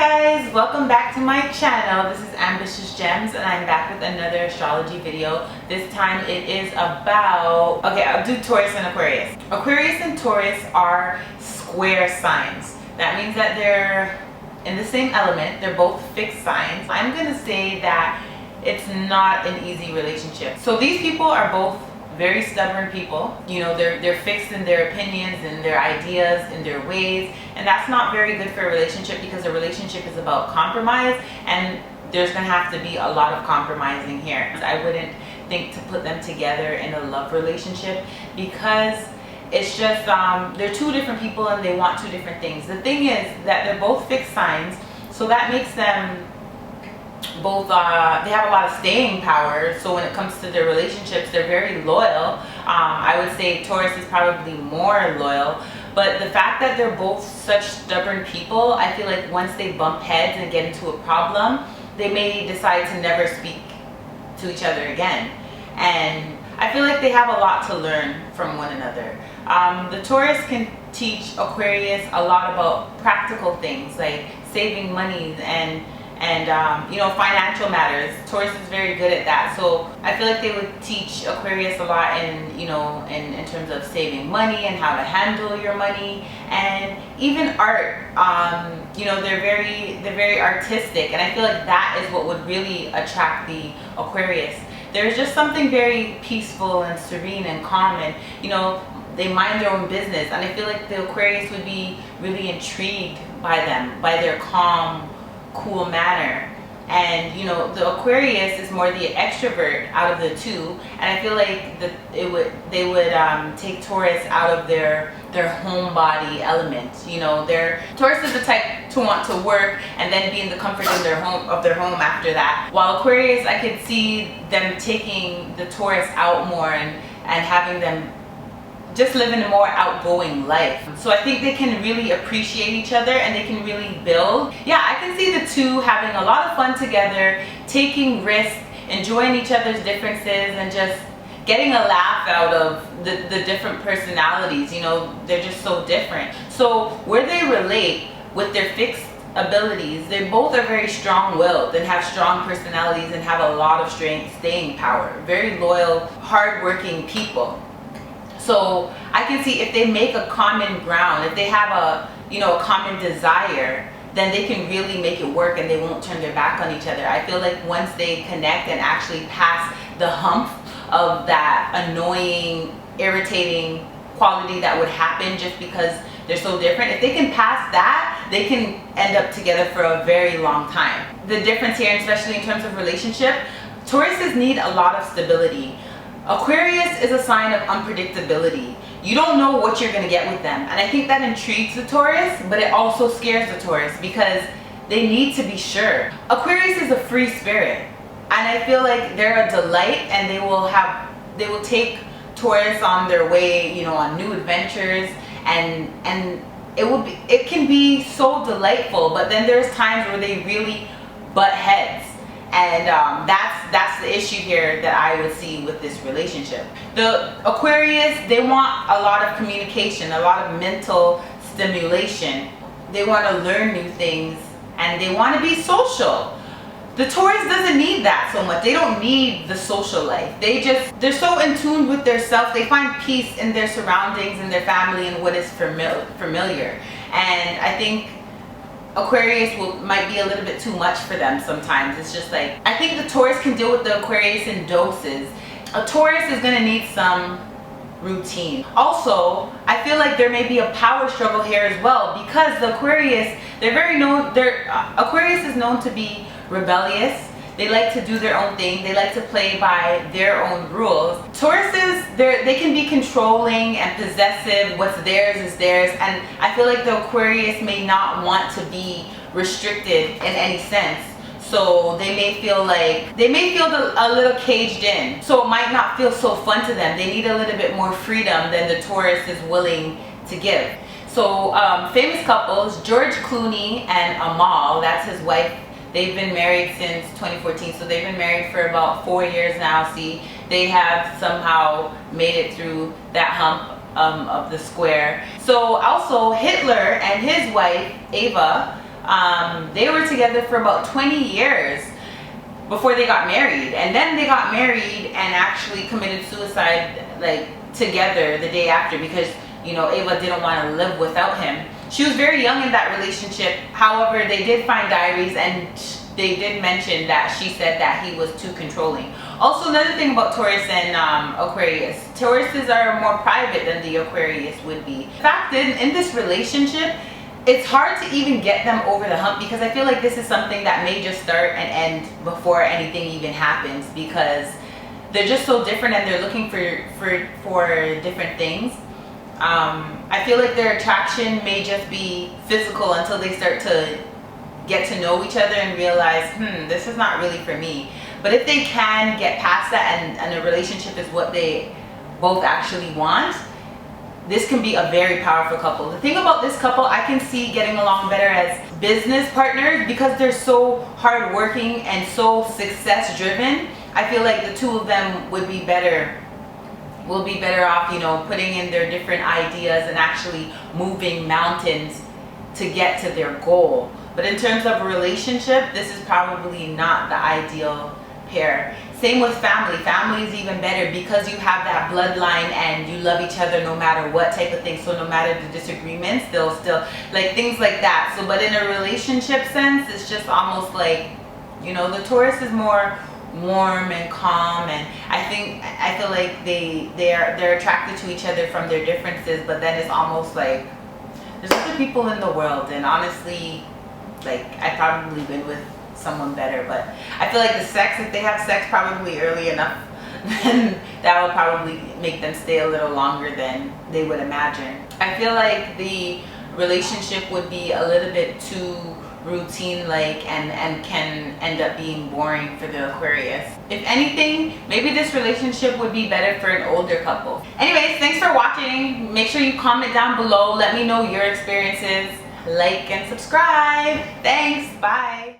guys, welcome back to my channel. This is Ambitious Gems and I'm back with another astrology video. This time it is about, I'll do Taurus and Aquarius. Aquarius and Taurus are square signs. That means that they're in the same element. They're both fixed signs. I'm gonna say that it's not an easy relationship. So these people are both very stubborn people. You know, they're fixed in their opinions and their ideas and their ways, and that's not very good for a relationship because a relationship is about compromise, and there's gonna have to be a lot of compromising here. I wouldn't think to put them together in a love relationship because it's just they're two different people and they want two different things. The thing is that they're both fixed signs, so that makes them both they have a lot of staying power. So when it comes to their relationships, they're very loyal. I would say Taurus is probably more loyal, but the fact that they're both such stubborn people, I feel like once they bump heads and get into a problem, they may decide to never speak to each other again. And I feel like they have a lot to learn from one another. The Taurus can teach Aquarius a lot about practical things like saving money and you know, financial matters. Taurus is very good at that, so I feel like they would teach Aquarius a lot in, you know, in terms of saving money and how to handle your money, and even art. You know, they're very artistic, and I feel like that is what would really attract the Aquarius. There's just something very peaceful and serene and calm, and you know, they mind their own business, and I feel like the Aquarius would be really intrigued by them, by their calm, cool manner. And you know, the Aquarius is more the extrovert out of the two, and I feel like they would take Taurus out of their homebody element. You know, Taurus is the type to want to work and then be in the comfort in their home after that, while Aquarius, I could see them taking the Taurus out more and having them just living a more outgoing life. So I think they can really appreciate each other and they can really build. Yeah, I can see the two having a lot of fun together, taking risks, enjoying each other's differences, and just getting a laugh out of the different personalities. You know, they're just so different. So where they relate with their fixed abilities, they both are very strong-willed and have strong personalities and have a lot of staying power. Very loyal, hard-working people. So I can see if they make a common ground, if they have a common desire, then they can really make it work and they won't turn their back on each other. I feel like once they connect and actually pass the hump of that annoying, irritating quality that would happen just because they're so different, if they can pass that, they can end up together for a very long time. The difference here, especially in terms of relationship, Tauruses need a lot of stability. Aquarius is a sign of unpredictability. You don't know what you're going to get with them, and I think that intrigues the Taurus, but it also scares the Taurus because they need to be sure. Aquarius is a free spirit, and I feel like they're a delight, and they will take Taurus on their way, you know, on new adventures, and it can be so delightful, but then there's times where they really butt heads. And that's the issue here that I would see with this relationship. The Aquarius, they want a lot of communication, a lot of mental stimulation. They want to learn new things and they want to be social. The Taurus doesn't need that so much. They don't need the social life. They're so in tune with their self. They find peace in their surroundings and their family and what is familiar. And I think Aquarius might be a little bit too much for them sometimes. It's just like, I think the Taurus can deal with the Aquarius in doses. A Taurus is going to need some routine. Also, I feel like there may be a power struggle here as well because the Aquarius, Aquarius is known to be rebellious. They like to do their own thing. They like to play by their own rules. Tauruses, they can be controlling and possessive. What's theirs is theirs. And I feel like the Aquarius may not want to be restricted in any sense. So they may feel a little caged in. So it might not feel so fun to them. They need a little bit more freedom than the Taurus is willing to give. So famous couples, George Clooney and Amal, that's his wife. They've been married since 2014, so they've been married for about 4 years now. See, they have somehow made it through that hump of the square. So also Hitler and his wife, Ava, They were together for about 20 years before they got married, and then they got married and actually committed suicide like together the day after, because you know Ava didn't want to live without him. She was very young in that relationship. However, they did find diaries, and they did mention that she said that he was too controlling. Also, another thing about Taurus and Aquarius, Tauruses are more private than the Aquarius would be. In fact, in this relationship, it's hard to even get them over the hump, because I feel like this is something that may just start and end before anything even happens, because they're just so different and they're looking for different things. I feel like their attraction may just be physical until they start to get to know each other and realize, this is not really for me. But if they can get past that and a relationship is what they both actually want, this can be a very powerful couple. The thing about this couple, I can see getting along better as business partners, because they're so hardworking and so success driven. I feel like the two of them will be better off, you know, putting in their different ideas and actually moving mountains to get to their goal. But in terms of a relationship, this is probably not the ideal pair. Same with family. Family is even better, because you have that bloodline and you love each other no matter what type of thing. So no matter the disagreements, they'll still, like, things like that. So but in a relationship sense, it's just almost like, you know, the Taurus is more warm and calm, and I feel like they're attracted to each other from their differences, but then it's almost like there's other people in the world, and honestly, like, I've probably been with someone better, but I feel like the sex, if they have sex probably early enough, then that will probably make them stay a little longer than they would imagine. I feel like the relationship would be a little bit too routine-like and can end up being boring for the Aquarius. If anything, maybe this relationship would be better for an older couple. Anyways, thanks for watching. Make sure you comment down below. Let me know your experiences. Like and subscribe. Thanks. Bye.